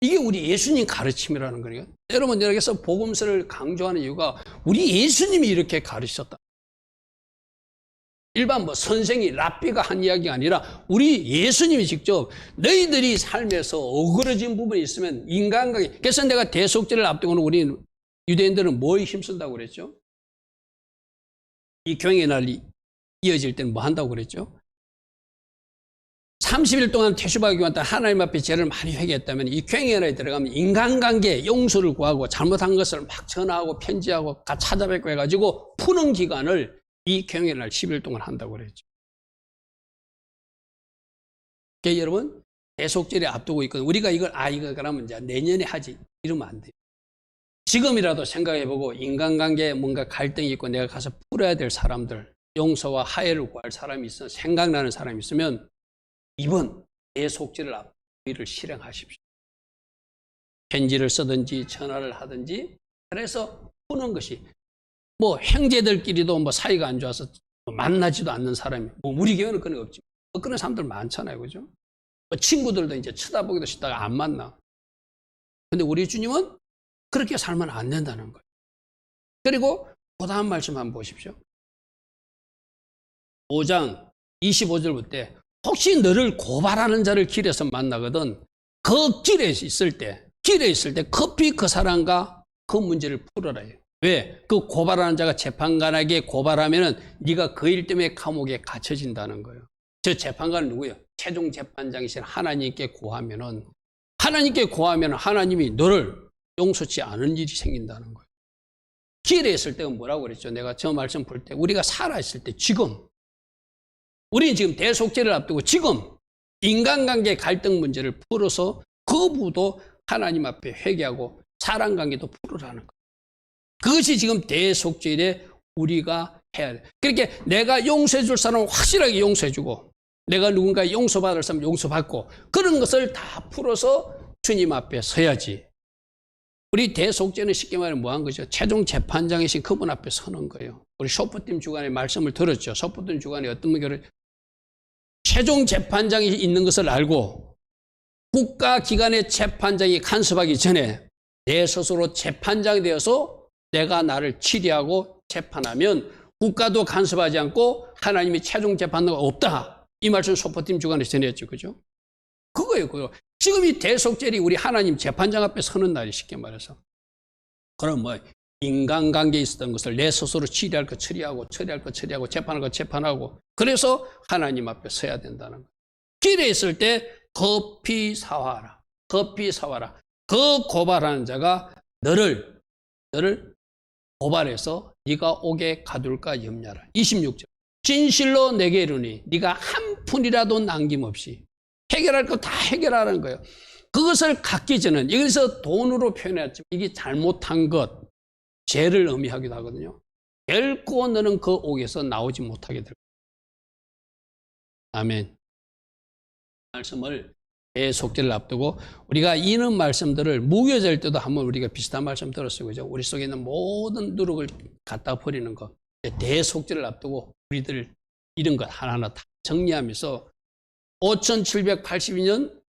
이게 우리 예수님 가르침이라는 거예요. 여러분 여기서 복음서를 강조하는 이유가 우리 예수님이 이렇게 가르치셨다. 일반 뭐 선생이 랍비가 한 이야기가 아니라 우리 예수님이 직접 너희들이 삶에서 어그러진 부분이 있으면 인간관계. 그래서 내가 대속죄를 앞두고는 우리 유대인들은 뭐에 힘쓴다고 그랬죠? 이 경의 날이 이어질 때는 뭐 한다고 그랬죠? 30일 동안 태슈바 교환때 하나님 앞에 죄를 많이 회개했다면 이 괭이안에 들어가면 인간관계 용서를 구하고 잘못한 것을 막 전화하고 편지하고 찾아뵙고 해가지고 푸는 기간을 이 괭이안을 10일 동안 한다고 그랬죠. 그러니까 여러분 대속죄를 앞두고 있거든. 우리가 이걸 이거 그러면 이제 내년에 하지 이러면 안 돼요. 지금이라도 생각해보고 인간관계에 뭔가 갈등이 있고 내가 가서 풀어야 될 사람들, 용서와 화해를 구할 사람이 있어 생각나는 사람이 있으면 이번 대속죄를 앞두고 실행하십시오. 편지를 쓰든지 전화를 하든지 그래서 푸는 것이 뭐 형제들끼리도 뭐 사이가 안 좋아서 만나지도 않는 사람이 뭐 우리 교회는 그런 거 없지. 그런 사람들 많잖아요, 그죠? 뭐 친구들도 이제 쳐다보기도 싫다가 안 만나. 근데 우리 주님은 그렇게 살면 안 된다는 거예요. 그리고 그 다음 말씀 한번 보십시오. 5장 25절부터 혹시 너를 고발하는 자를 길에서 만나거든 그 길에 있을 때 급히 그 사람과 그 문제를 풀어라 해요. 왜? 그 고발하는 자가 재판관에게 고발하면은 네가 그 일 때문에 감옥에 갇혀진다는 거예요. 저 재판관은 누구예요? 최종 재판장이신 하나님께 고하면은 하나님이 너를 용서치 않은 일이 생긴다는 거예요. 길에 있을 때는 뭐라고 그랬죠? 내가 저 말씀 볼 때 우리가 살아있을 때 지금 우리는 지금 대속죄를 앞두고 지금 인간관계 갈등 문제를 풀어서 거부도 하나님 앞에 회개하고 사랑관계도 풀으라는 거예요. 그것이 지금 대속죄에 우리가 해야 돼. 그렇게 내가 용서해 줄 사람은 확실하게 용서해 주고 내가 누군가 용서받을 사람 용서받고 그런 것을 다 풀어서 주님 앞에 서야지. 우리 대속죄는 쉽게 말하면 뭐한 거죠? 최종 재판장이신 그분 앞에 서는 거예요. 우리 소프팀 주간에 말씀을 들었죠. 소프팀 주간에 어떤 분들은 최종 재판장이 있는 것을 알고 국가기관의 재판장이 간섭하기 전에 내 스스로 재판장이 되어서 내가 나를 치리하고 재판하면 국가도 간섭하지 않고 하나님이 최종 재판자가 없다. 이 말씀 소프팀 주간에 전했죠. 그죠? 그거예요. 그거. 지금 이 대속죄리 우리 하나님 재판장 앞에 서는 날이 쉽게 말해서. 그럼 뭐 인간관계에 있었던 것을 내 스스로 처리할 거 처리하고 재판할 거 재판하고 그래서 하나님 앞에 서야 된다는 거예요. 길에 있을 때 급히 사와라. 그 고발하는 자가 너를 고발해서 네가 옥에 가둘까 염려하라. 26절. 진실로 내게 이르니 네가 한 푼이라도 남김없이 해결할 거 다 해결하라는 거예요. 그것을 갖기 전에 여기서 돈으로 표현했지만 이게 잘못한 것, 죄를 의미하기도 하거든요. 결코 너는 그 옥에서 나오지 못하게 될 거예요. 아멘. 말씀을 대속죄를 앞두고 우리가 이런 말씀들을 무교절 때도 한번 우리가 비슷한 말씀 들었어요. 그죠? 우리 속에 있는 모든 누룩을 갖다 버리는 것. 대속죄를 앞두고 우리들 이런 것 하나하나 다 정리하면서 5782년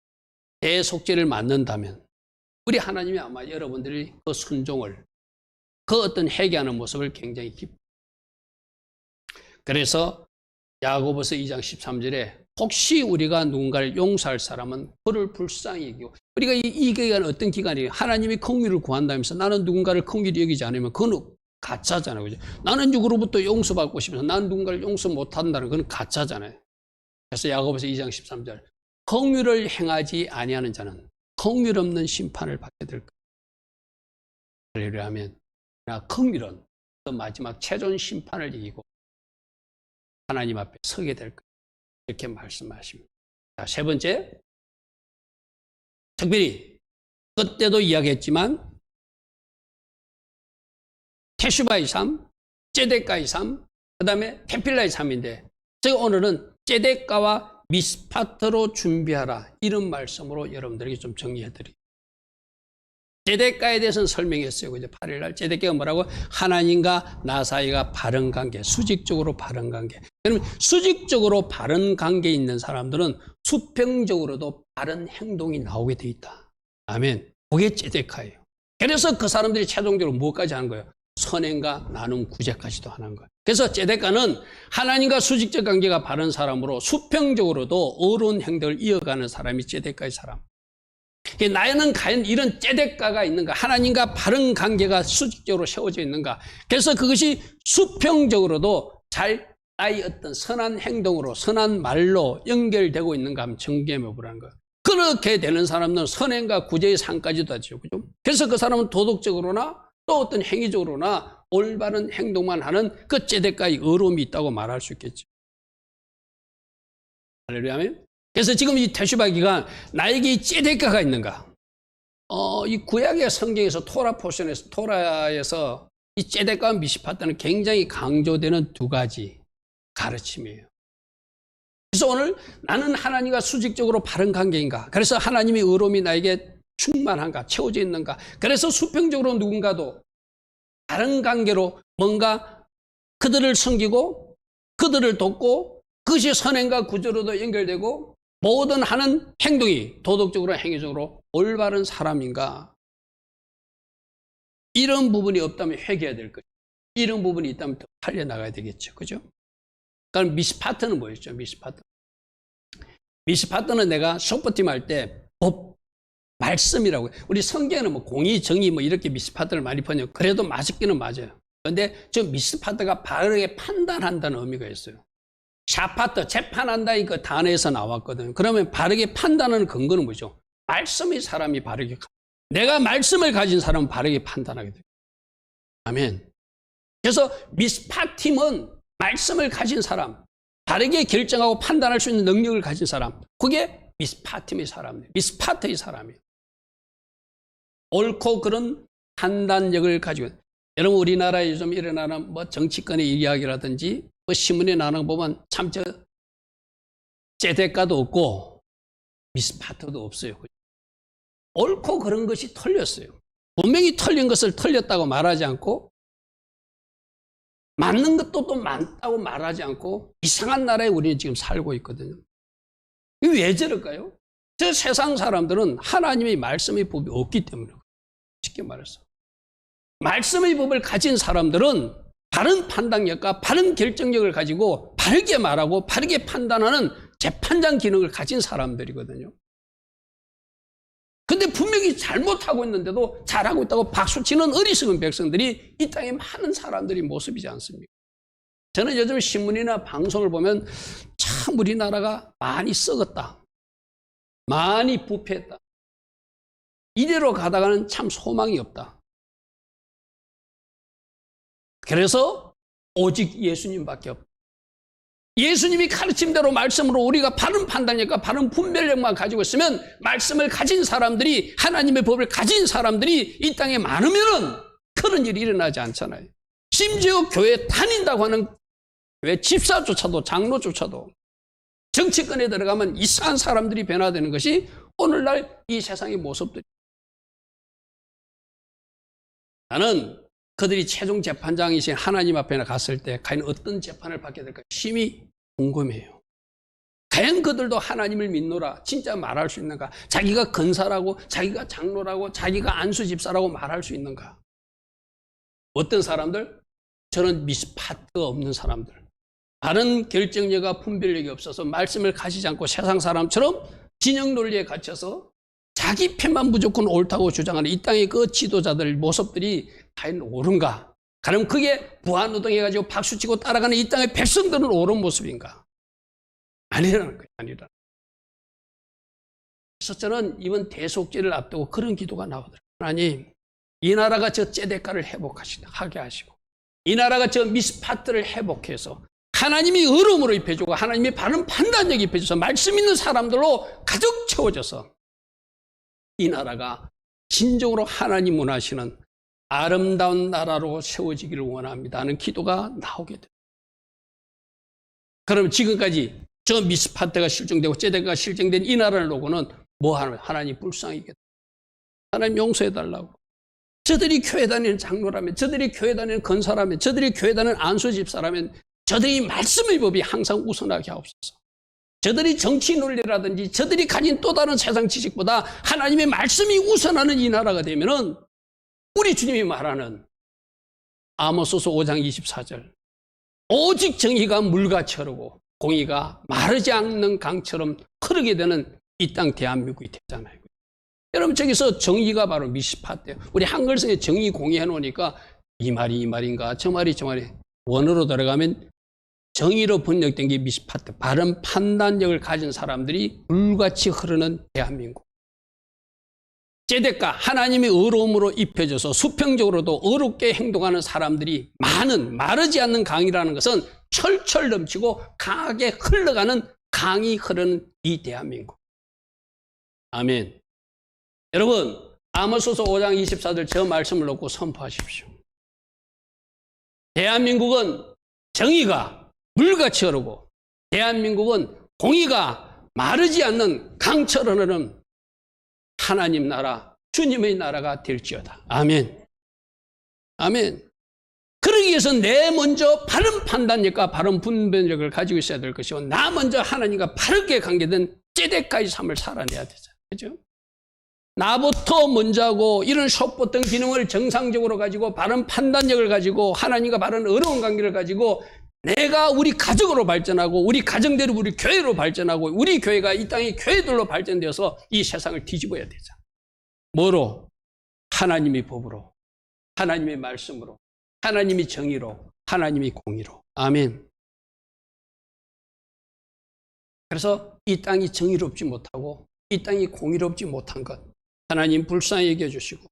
대속죄를 맞는다면 우리 하나님이 아마 여러분들이 그 순종을 그 어떤 회개하는 모습을 굉장히 그래서 야고보서 2장 13절에 혹시 우리가 누군가를 용서할 사람은 그를 불쌍히 여기고 우리가 이 기간은 어떤 기간이에요? 하나님이 긍휼을 구한다면서 나는 누군가를 긍휼히 여기지 않으면 그건 가짜잖아요. 그죠? 나는 누구로부터 용서받고 싶어서 나는 누군가를 용서 못한다는 그건 가짜잖아요. 그래서 야고보서 2장 13절 긍휼을 행하지 아니하는 자는 긍휼 없는 심판을 받게 될 거예요. 그러려면 긍휼은 그 마지막 최종 심판을 이기고 하나님 앞에 서게 될 거예요. 이렇게 말씀하십니다. 자, 세 번째, 특별히 그때도 이야기했지만 테슈바의 삶, ጼ데카의 삶, 그 다음에 테필라의 삶인데 제가 오늘은 ጼ데카와 미스파트로 준비하라 이런 말씀으로 여러분들에게 좀 정리해드릴게요. ጼ데카에 대해서는 설명했어요. 그죠? 8일날 ጼ데카가 뭐라고? 하나님과 나 사이가 바른 관계, 수직적으로 바른 관계. 그러면 수직적으로 바른 관계에 있는 사람들은 수평적으로도 바른 행동이 나오게 돼 있다. 아멘. 그게 ጼ데카예요. 그래서 그 사람들이 최종적으로 무엇까지 하는 거예요? 선행과 나눔 구제까지도 하는 거예요. 그래서 ጼ데카는 하나님과 수직적 관계가 바른 사람으로 수평적으로도 어려운 행동을 이어가는 사람이 ጼ데카의 사람. 나에는 과연 이런 ጼ데카가 있는가? 하나님과 바른 관계가 수직적으로 세워져 있는가? 그래서 그것이 수평적으로도 잘 나의 어떤 선한 행동으로 선한 말로 연결되고 있는가 하면 정죄함을 보라는 거예요. 그렇게 되는 사람은 선행과 구제의 상까지도 하죠. 그죠? 그래서 그 사람은 도덕적으로나 또 어떤 행위적으로나 올바른 행동만 하는 그 째대가의 의로움이 있다고 말할 수 있겠죠. 할렐루야. 그래서 지금 이 태슈바기가 나에게 이 째대가가 있는가? 이 구약의 성경에서 토라에서 이 째대가와 미시파트는 굉장히 강조되는 두 가지 가르침이에요. 그래서 오늘 나는 하나님과 수직적으로 바른 관계인가? 그래서 하나님의 의로움이 나에게 충만한가? 채워져 있는가? 그래서 수평적으로 누군가도 다른 관계로 뭔가 그들을 섬기고 그들을 돕고 그것이 선행과 구조로도 연결되고 모든 하는 행동이 도덕적으로 행위적으로 올바른 사람인가? 이런 부분이 없다면 회개해야 될 거죠. 이런 부분이 있다면 더 팔려나가야 되겠죠. 그죠? 그럼 미시파트는 뭐였죠? 미시파트는 내가 쇼퍼팀 할 때 법, 말씀이라고 해요. 우리 성경에는 뭐 공의, 정의 뭐 이렇게 미시파트를 많이 번역. 그래도 맞기는 맞아요. 그런데 저 미시파트가 바르게 판단한다는 의미가 있어요. 샤파트, 재판한다 이 그 단어에서 나왔거든요. 그러면 바르게 판단하는 근거는 뭐죠? 말씀의 사람이 바르게, 내가 말씀을 가진 사람은 바르게 판단하게 돼요. 아멘. 그래서 미시파팀은 말씀을 가진 사람, 바르게 결정하고 판단할 수 있는 능력을 가진 사람, 그게 미스파팀의 사람이에요. 미스파트의 사람이에요. 옳고 그런 판단력을 가지고. 여러분 우리나라에 요즘 일어나는 뭐 정치권의 이야기라든지 뭐 신문에 나오는 거 보면 참 저 째대가도 없고 미스파트도 없어요. 옳고 그런 것이 틀렸어요. 분명히 틀린 것을 틀렸다고 말하지 않고 맞는 것도 또 맞다고 말하지 않고 이상한 나라에 우리는 지금 살고 있거든요. 이게 왜 저럴까요? 저 세상 사람들은 하나님의 말씀의 법이 없기 때문에. 쉽게 말해서 말씀의 법을 가진 사람들은 바른 판단력과 바른 결정력을 가지고 바르게 말하고 바르게 판단하는 재판장 기능을 가진 사람들이거든요. 근데 분명히 잘못하고 있는데도 잘하고 있다고 박수치는 어리석은 백성들이 이 땅에 많은 사람들이 모습이지 않습니까? 저는 요즘 신문이나 방송을 보면 참 우리나라가 많이 썩었다. 많이 부패했다. 이대로 가다가는 참 소망이 없다. 그래서 오직 예수님밖에 없다. 예수님이 가르침대로 말씀으로 우리가 바른 판단력과 바른 분별력만 가지고 있으면 말씀을 가진 사람들이 하나님의 법을 가진 사람들이 이 땅에 많으면은 그런 일이 일어나지 않잖아요. 심지어 교회 다닌다고 하는 교회 집사조차도 장로조차도 정치권에 들어가면 이상한 사람들이 변화되는 것이 오늘날 이 세상의 모습들이. 나는 그들이 최종 재판장이신 하나님 앞에 갔을 때 과연 어떤 재판을 받게 될까 심히 궁금해요. 과연 그들도 하나님을 믿노라 진짜 말할 수 있는가? 자기가 근사라고 자기가 장로라고 자기가 안수집사라고 말할 수 있는가? 어떤 사람들? 저는 미스파트 없는 사람들, 바른 결정력과 분별력이 없어서 말씀을 가지지 않고 세상 사람처럼 진영 논리에 갇혀서 자기 편만 무조건 옳다고 주장하는 이 땅의 그 지도자들 모습들이 과연 옳은가? 그럼 그게 부안노동해가지고 박수치고 따라가는 이 땅의 백성들은 옳은 모습인가? 아니라는 거예요. 아니라. 그래서 저는 이번 대속제를 앞두고 그런 기도가 나오더라고요. 하나님, 이 나라가 저 째대가를 하게 하시고 이 나라가 저 미스파트를 회복해서 하나님이 의로움으로 입혀주고 하나님이 바른 판단력 입혀줘서 말씀 있는 사람들로 가득 채워져서 이 나라가 진정으로 하나님 원하시는 아름다운 나라로 세워지기를 원합니다 하는 기도가 나오게 돼요. 그럼 지금까지 저 미스파트가 실종되고 째대가 실종된 이 나라를 놓고는 뭐 하는 하나님 불쌍히겠다. 하나님 용서해달라고. 저들이 교회 다니는 장로라면, 저들이 교회 다니는 건사라면, 저들이 교회 다니는 안수집사라면 저들이 말씀의 법이 항상 우선하게 하옵소서. 저들이 정치 논리라든지 저들이 가진 또 다른 세상 지식보다 하나님의 말씀이 우선하는 이 나라가 되면은 우리 주님이 말하는 아모스서 5장 24절 오직 정의가 물같이 흐르고 공의가 마르지 않는 강처럼 흐르게 되는 이 땅 대한민국이 되잖아요. 여러분 저기서 정의가 바로 미시파트예요. 우리 한글성에 정의 공의 해놓으니까 이 말이 이 말인가 저 말이 저 말이 원어로 들어가면 정의로 번역된 게 미스파트, 바른 판단력을 가진 사람들이 물같이 흐르는 대한민국. ጼ덱과 하나님의 의로움으로 입혀져서 수평적으로도 의롭게 행동하는 사람들이 많은, 마르지 않는 강이라는 것은 철철 넘치고 강하게 흘러가는 강이 흐르는 이 대한민국. 아멘. 여러분, 아모스서 5장 24절 저 말씀을 놓고 선포하십시오. 대한민국은 정의가 물같이 흐르고 대한민국은 공의가 마르지 않는 강처럼 흐르는 하나님 나라, 주님의 나라가 될지어다. 아멘. 아멘. 그러기 위해서 내 먼저 바른 판단력과 바른 분별력을 가지고 있어야 될 것이고, 나 먼저 하나님과 바르게 관계된 ጼ덱가의 삶을 살아내야 되잖아요. 그죠? 나부터 먼저 하고 이런 섭보통 기능을 정상적으로 가지고 바른 판단력을 가지고 하나님과 바른 어려운 관계를 가지고 내가 우리 가정으로 발전하고 우리 가정대로 우리 교회로 발전하고 우리 교회가 이 땅의 교회들로 발전되어서 이 세상을 뒤집어야 되잖아. 뭐로? 하나님의 법으로, 하나님의 말씀으로, 하나님의 정의로, 하나님의 공의로. 아멘. 그래서 이 땅이 정의롭지 못하고 이 땅이 공의롭지 못한 것 하나님 불쌍히 여겨주시고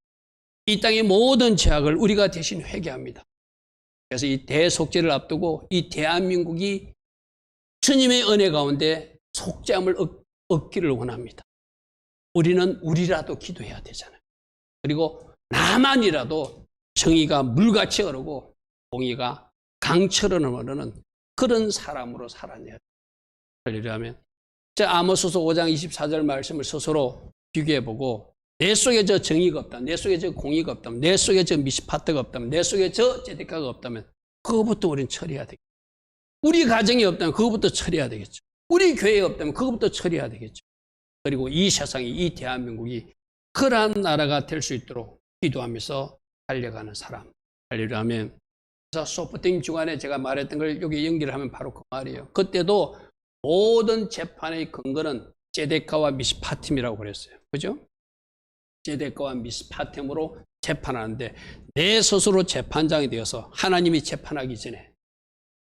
이 땅의 모든 죄악을 우리가 대신 회개합니다. 그래서 이 대속죄를 앞두고 이 대한민국이 주님의 은혜 가운데 속죄함을 얻기를 원합니다. 우리는 우리라도 기도해야 되잖아요. 그리고 나만이라도 정의가 물같이 흐르고 공의가 강처럼 흐르는 그런 사람으로 살아내야 돼요. 그러려면 아모스서 5장 24절 말씀을 스스로 비교해보고 내 속에 저 정의가 없다면, 내 속에 저 공의가 없다면, 내 속에 저 미스파트가 없다면, 내 속에 저 ጼ덱가가 없다면 그거부터 우리는 처리해야 되겠죠. 우리 가정이 없다면 그거부터 처리해야 되겠죠. 우리 교회가 없다면 그거부터 처리해야 되겠죠. 그리고 이 세상이, 이 대한민국이 그러한 나라가 될 수 있도록 기도하면서 달려가는 사람. 달리려면 그래서 소프팅 주간에 제가 말했던 걸 여기 연기를 하면 바로 그 말이에요. 그때도 모든 재판의 근거는 ጼ덱가와 미스파팀이라고 그랬어요. 그죠? ጼ덱가와 미스파템으로 재판하는데 내 스스로 재판장이 되어서 하나님이 재판하기 전에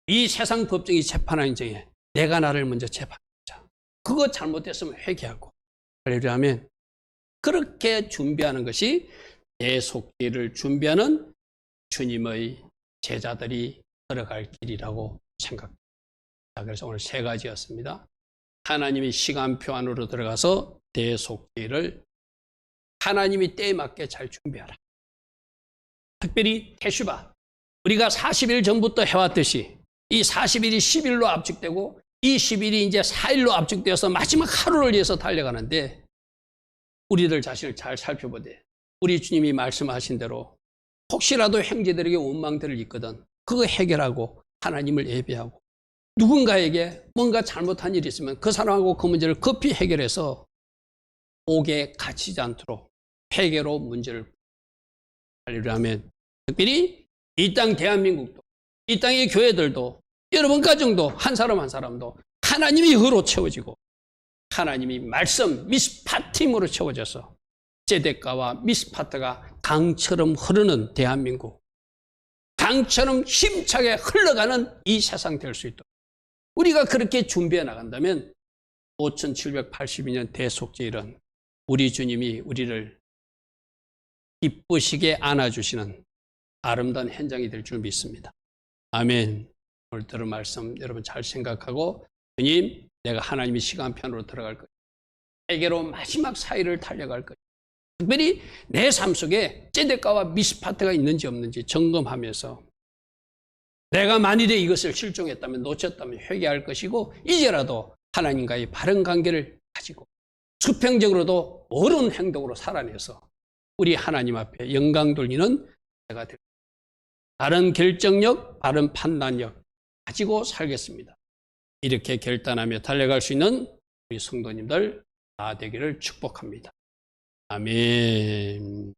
이 세상 법정이 재판하기 전에 내가 나를 먼저 재판하자. 그거 잘못됐으면 회개하고 하려면 그렇게 준비하는 것이 대속죄를 준비하는 주님의 제자들이 걸어갈 길이라고 생각합니다. 그래서 오늘 세 가지였습니다. 하나님이 시간표 안으로 들어가서 대속죄를 하나님이 때에 맞게 잘 준비하라. 특별히 테슈바, 우리가 40일 전부터 해왔듯이 이 40일이 10일로 압축되고 이 10일이 이제 4일로 압축되어서 마지막 하루를 위해서 달려가는데 우리들 자신을 잘 살펴보되 우리 주님이 말씀하신 대로 혹시라도 형제들에게 원망들을 있거든 그거 해결하고 하나님을 예배하고 누군가에게 뭔가 잘못한 일이 있으면 그 사람하고 그 문제를 급히 해결해서 옥에 갇히지 않도록 회개로 문제를 하려면 특별히 이 땅 대한민국도 이 땅의 교회들도 여러분 가정도 한 사람 한 사람도 하나님이 흐로 채워지고 하나님이 말씀 미스파팀으로 채워져서 ጼ덱가와 미스파트가 강처럼 흐르는 대한민국, 강처럼 힘차게 흘러가는 이 세상 될 수 있도록 우리가 그렇게 준비해 나간다면 5782년 대속죄일은 우리 주님이 우리를 기쁘시게 안아주시는 아름다운 현장이 될 줄 믿습니다. 아멘. 오늘 들은 말씀 여러분 잘 생각하고 주님 내가 하나님의 시간편으로 들어갈 거예요. 회개로 마지막 사이를 달려갈 거예요. 특별히 내 삶 속에 ጼ덱가와 미스파트가 있는지 없는지 점검하면서 내가 만일에 이것을 실종했다면 놓쳤다면 회개할 것이고 이제라도 하나님과의 바른 관계를 가지고 수평적으로도 옳은 행동으로 살아내서 우리 하나님 앞에 영광 돌리는 제가 될 바른 결정력, 바른 판단력 가지고 살겠습니다. 이렇게 결단하며 달려갈 수 있는 우리 성도님들 다 되기를 축복합니다. 아멘.